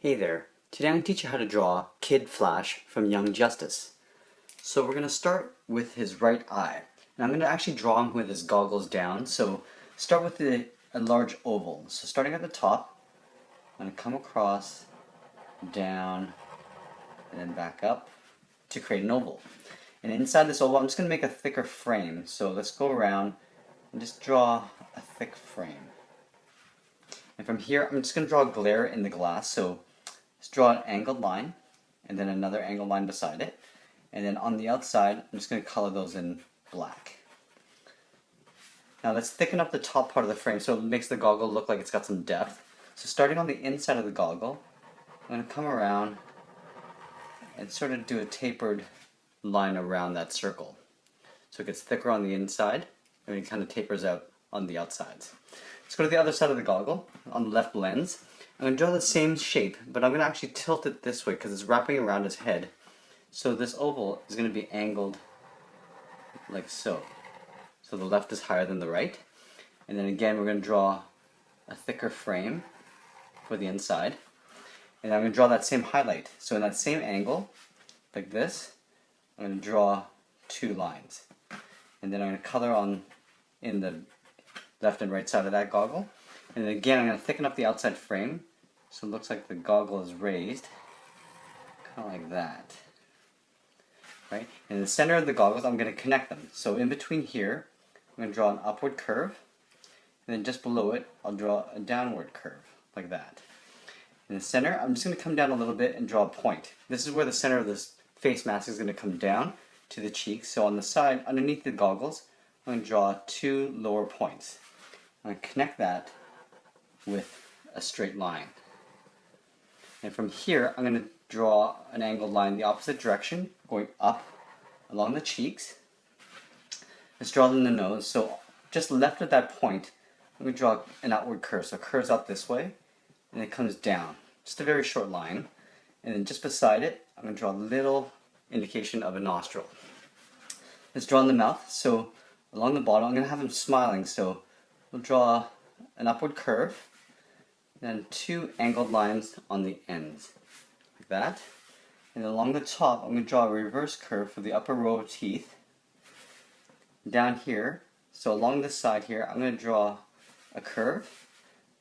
Hey there, today I'm going to teach you how to draw Kid Flash from Young Justice. So we're going to start with his right eye. And I'm going to actually draw him with his goggles down. So start with a large oval. So starting at the top, I'm going to come across, down, and then back up to create an oval. And inside this oval, I'm just going to make a thicker frame. So let's go around and just draw a thick frame. And from here, I'm just going to draw a glare in the glass. So let's draw an angled line, and then another angled line beside it. And then on the outside, I'm just going to color those in black. Now let's thicken up the top part of the frame so it makes the goggle look like it's got some depth. So starting on the inside of the goggle, I'm going to come around and sort of do a tapered line around that circle. So it gets thicker on the inside, and it kind of tapers out on the outsides. Let's go to the other side of the goggle, on the left lens. I'm going to draw the same shape, but I'm going to actually tilt it this way because it's wrapping around his head. So this oval is going to be angled like so. So the left is higher than the right. And then again, we're going to draw a thicker frame for the inside. And I'm going to draw that same highlight. So in that same angle, like this, I'm going to draw two lines. And then I'm going to color on in the left and right side of that goggle. And then again, I'm going to thicken up the outside frame so it looks like the goggle is raised, kind of like that. Right? In the center of the goggles, I'm going to connect them. So in between here, I'm going to draw an upward curve, and then just below it, I'll draw a downward curve, like that. In the center, I'm just going to come down a little bit and draw a point. This is where the center of this face mask is going to come down to the cheeks. So on the side, underneath the goggles, I'm going to draw two lower points. I'm going to connect that with a straight line. And from here, I'm going to draw an angled line the opposite direction, going up along the cheeks. Let's draw in the nose. So just left of that point, I'm going to draw an outward curve. So it curves up this way, and it comes down. Just a very short line. And then just beside it, I'm going to draw a little indication of a nostril. Let's draw in the mouth. So along the bottom, I'm going to have him smiling. So we'll draw an upward curve, then two angled lines on the ends, like that. And along the top, I'm going to draw a reverse curve for the upper row of teeth. Down here, so along this side here, I'm going to draw a curve.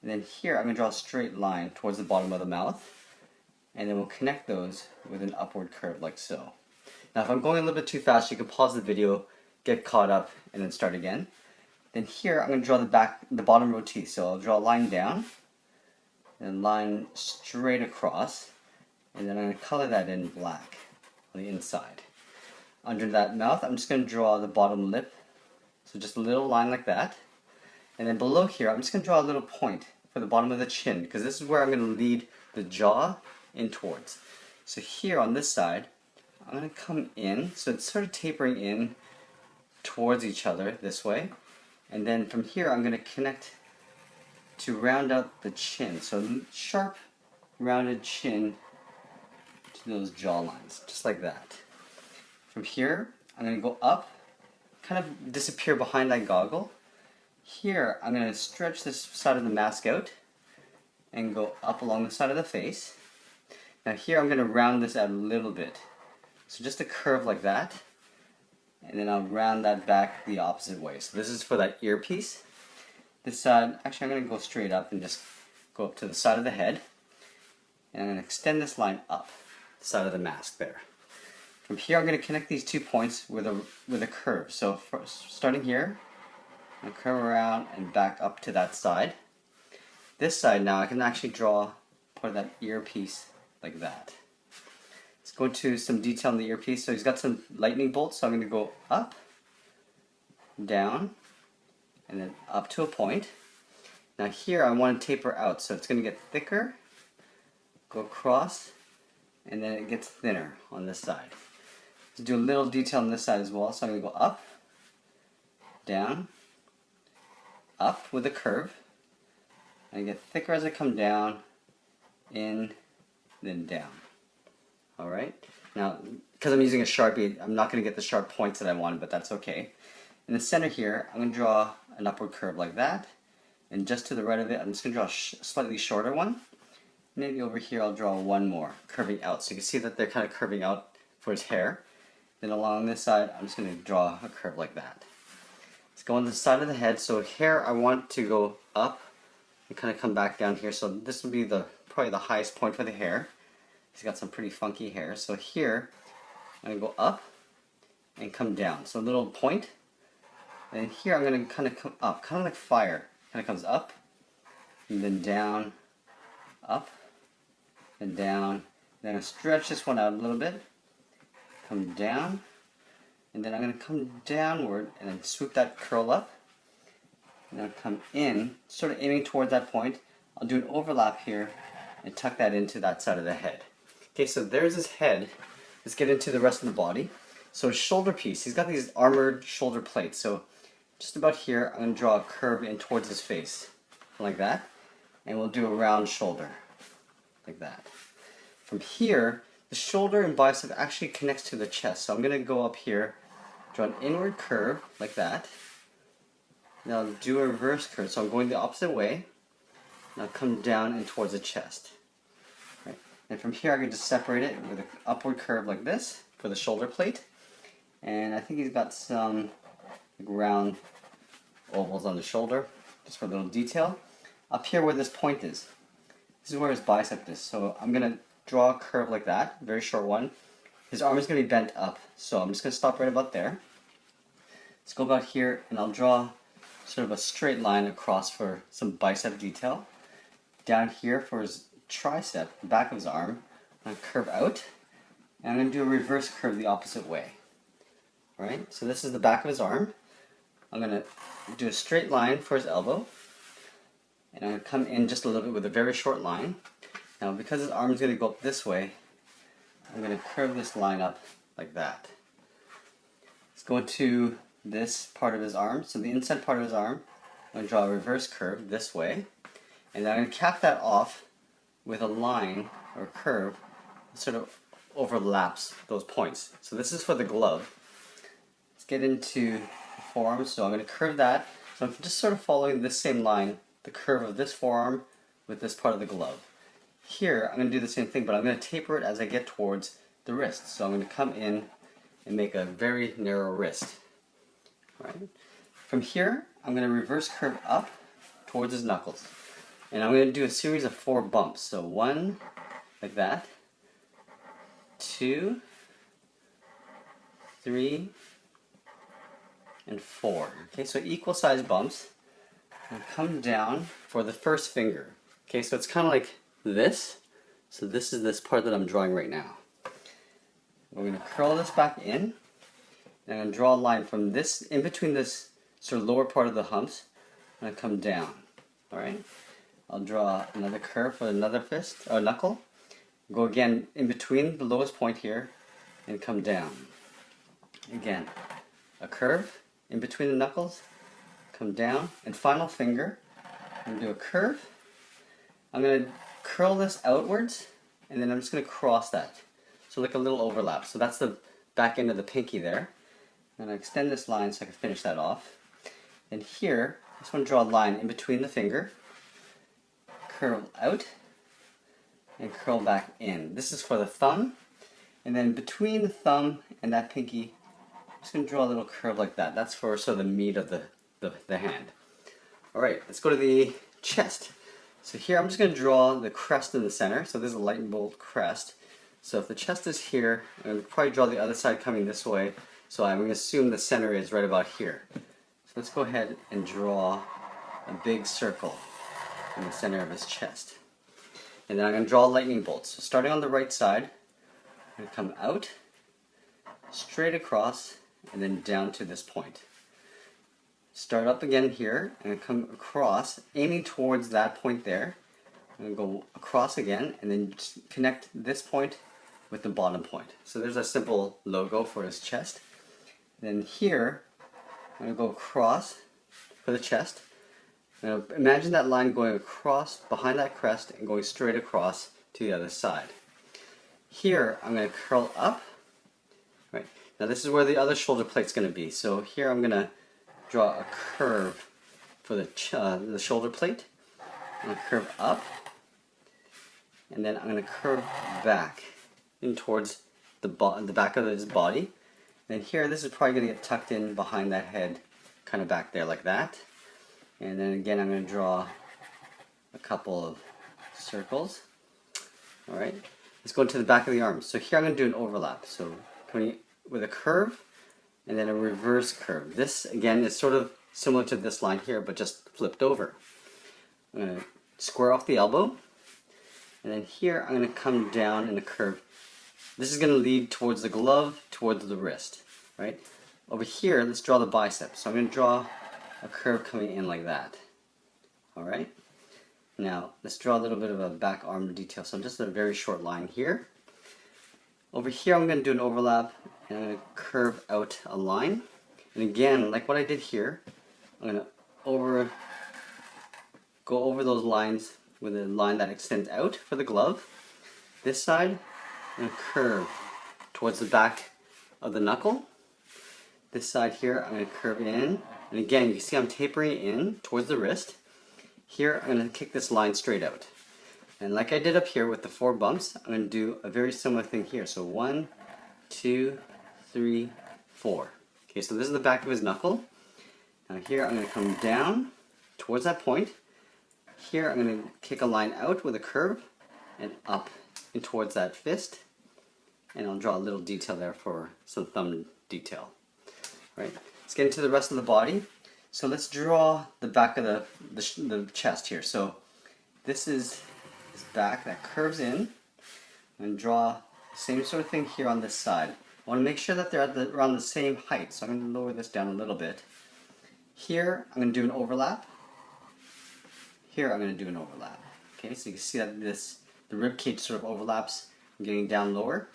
And then here, I'm going to draw a straight line towards the bottom of the mouth. And then we'll connect those with an upward curve, like so. Now, if I'm going a little bit too fast, you can pause the video, get caught up, and then start again. Then here, I'm going to draw the bottom row teeth. So I'll draw a line down, and line straight across, and then I'm going to color that in black on the inside. Under that mouth, I'm just going to draw the bottom lip, so just a little line like that. And then below here, I'm just going to draw a little point for the bottom of the chin, because this is where I'm going to lead the jaw in towards. So here on this side, I'm going to come in, so it's sort of tapering in towards each other this way. And then from here, I'm going to connect to round out the chin. So sharp, rounded chin to those jaw lines, just like that. From here, I'm going to go up, kind of disappear behind that goggle. Here, I'm going to stretch this side of the mask out and go up along the side of the face. Now here, I'm going to round this out a little bit. So just a curve like that, and then I'll round that back the opposite way. So this is for that earpiece. This side, actually I'm going to go straight up and just go up to the side of the head. And I'm going to extend this line up the side of the mask there. From here I'm going to connect these 2 points with a curve. So starting here, I'm going to curve around and back up to that side. This side now I can actually draw part of that earpiece like that. Let's go into some detail on the earpiece. So he's got some lightning bolts, so I'm going to go up, down, and then up to a point. Now here I want to taper out, so it's going to get thicker, go across, and then it gets thinner on this side. To do a little detail on this side as well, so I'm going to go up, down, up with a curve, and get thicker as I come down, in, then down. Alright, now because I'm using a Sharpie, I'm not going to get the sharp points that I wanted, but that's okay. In the center here, I'm going to draw an upward curve like that, and just to the right of it, I'm just going to draw a slightly shorter one, Maybe over here I'll draw one more, curving out. So you can see that they're kind of curving out for his hair. Then along this side, I'm just going to draw a curve like that. Let's go on the side of the head. So here I want to go up and kind of come back down here. So this would be probably the highest point for the hair. He's got some pretty funky hair. So here, I'm going to go up and come down. So a little point. And here I'm going to kind of come up, kind of like fire. Kind of comes up, and then down, up, and down. Then I stretch this one out a little bit. Come down, and then I'm going to come downward and then swoop that curl up. And I'll come in, sort of aiming toward that point. I'll do an overlap here and tuck that into that side of the head. Okay, so there's his head. Let's get into the rest of the body. So his shoulder piece, he's got these armored shoulder plates. So just about here, I'm going to draw a curve in towards his face, like that. And we'll do a round shoulder, like that. From here, the shoulder and bicep actually connects to the chest. So I'm going to go up here, draw an inward curve, like that. Now I'll do a reverse curve. So I'm going the opposite way. Now come down and towards the chest. Right. And from here I can just separate it with an upward curve like this for the shoulder plate. And I think he's got some round ovals on the shoulder, just for a little detail. Up here where this point is, this is where his bicep is. So I'm going to draw a curve like that, very short one. His arm is going to be bent up, so I'm just going to stop right about there. Let's go about here, and I'll draw sort of a straight line across for some bicep detail. Down here for his tricep, the back of his arm, I'm going to curve out, and I'm going to do a reverse curve the opposite way. Alright, so this is the back of his arm. I'm going to do a straight line for his elbow, and I'm going to come in just a little bit with a very short line. Now because his arm is going to go up this way, I'm going to curve this line up like that. Let's go into this part of his arm. So the inside part of his arm, I'm going to draw a reverse curve this way. And then I'm going to cap that off with a line or curve that sort of overlaps those points. So this is for the glove. Let's get into the forearm. So I'm going to curve that. So I'm just sort of following this same line, the curve of this forearm with this part of the glove. Here, I'm going to do the same thing, but I'm going to taper it as I get towards the wrist. So I'm going to come in and make a very narrow wrist. Right. From here, I'm going to reverse curve up towards his knuckles. And I'm going to do a series of 4 bumps. So 1, like that, 2, 3, and 4. Okay, so equal size bumps. And come down for the first finger. Okay, so it's kind of like this. So this is this part that I'm drawing right now. We're going to curl this back in. And I'm going to draw a line from this, in between this sort of lower part of the humps. I'm going to come down. Alright? I'll draw another curve for another fist, or knuckle. Go again in between the lowest point here and come down. Again, a curve in between the knuckles, come down, and final finger. I'm going to do a curve. I'm going to curl this outwards, and then I'm just going to cross that. So like a little overlap. So that's the back end of the pinky there. I'm going to extend this line so I can finish that off. And here, I just want to draw a line in between the finger, curl out, and curl back in. This is for the thumb. And then between the thumb and that pinky, I'm just going to draw a little curve like that. That's for sort of the meat of the hand. Alright, let's go to the chest. So here I'm just going to draw the crest in the center. So this is a lightning bolt crest. So if the chest is here, I'm going to probably draw the other side coming this way. So I'm going to assume the center is right about here. So let's go ahead and draw a big circle in the center of his chest. And then I'm going to draw a lightning bolt. So starting on the right side, I'm going to come out, straight across, and then down to this point. Start up again here, and come across, aiming towards that point there. I'm going to go across again, and then just connect this point with the bottom point. So there's a simple logo for his chest. Then here, I'm going to go across for the chest. Now imagine that line going across behind that crest and going straight across to the other side. Here, I'm going to curl up. Right. Now this is where the other shoulder plate's going to be. So here I'm going to draw a curve for the shoulder plate. I'm going to curve up. and then I'm going to curve back in towards the back of his body. And here, this is probably going to get tucked in behind that head, kind of back there like that. And then again, I'm going to draw a couple of circles. All right, let's go into the back of the arm. So here I'm going to do an overlap. So coming with a curve and then a reverse curve. This again is sort of similar to this line here, but just flipped over. I'm going to square off the elbow, and then here I'm going to come down in a curve. This is going to lead towards the glove, towards the wrist, right? Over here, let's draw the bicep. So I'm going to draw a curve coming in like that. All right. Now let's draw a little bit of a back arm detail. So just a very short line here. Over here, I'm going to do an overlap and I'm going to curve out a line. And again, like what I did here, I'm going to go over those lines with a line that extends out for the glove. This side, I'm going to curve towards the back of the knuckle. This side here, I'm going to curve in. And again, you can see I'm tapering in towards the wrist. Here, I'm going to kick this line straight out. And like I did up here with the 4 bumps, I'm going to do a very similar thing here. So 1, 2, 3, 4. Okay, so this is the back of his knuckle. Now here, I'm going to come down towards that point. Here, I'm going to kick a line out with a curve and up and towards that fist. And I'll draw a little detail there for some thumb detail. All right, let's get into the rest of the body. So let's draw the back of the chest here. So this is his back that curves in. And draw the same sort of thing here on this side. I want to make sure that they're at around the same height. So I'm going to lower this down a little bit. Here, I'm going to do an overlap. Here, I'm going to do an overlap. Okay, so you can see that the rib cage sort of overlaps. I'm getting down lower.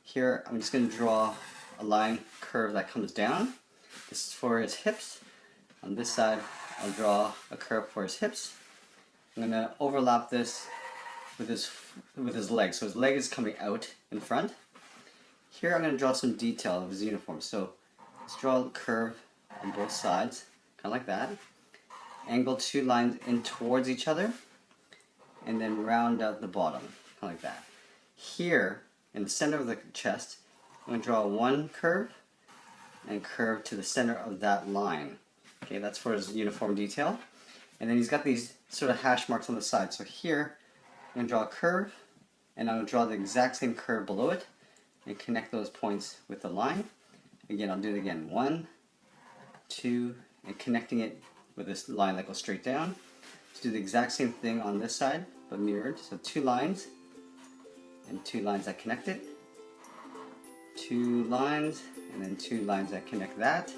Here, I'm just going to draw a line curve that comes down. This is for his hips. On this side, I'll draw a curve for his hips. I'm going to overlap this with his leg. So his leg is coming out in front. Here I'm going to draw some detail of his uniform. So let's draw a curve on both sides, kind of like that. Angle 2 lines in towards each other, and then round out the bottom, kind of like that. Here, in the center of the chest, I'm going to draw one curve and curve to the center of that line. Okay, that's for his uniform detail. And then he's got these sort of hash marks on the side. So here, I'm going to draw a curve, and I'm going to draw the exact same curve below it, and connect those points with the line. Again, I'll do it again. 1, 2, and connecting it with this line that goes straight down. Let's do the exact same thing on this side, but mirrored. So 2 lines, and 2 lines that connect it. 2 lines, and then 2 lines that connect that.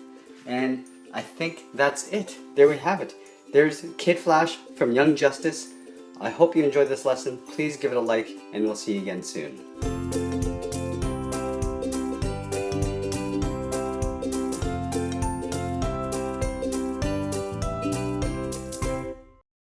And I think that's it. There we have it. There's Kid Flash from Young Justice. I hope you enjoyed this lesson. Please give it a like, and we'll see you again soon.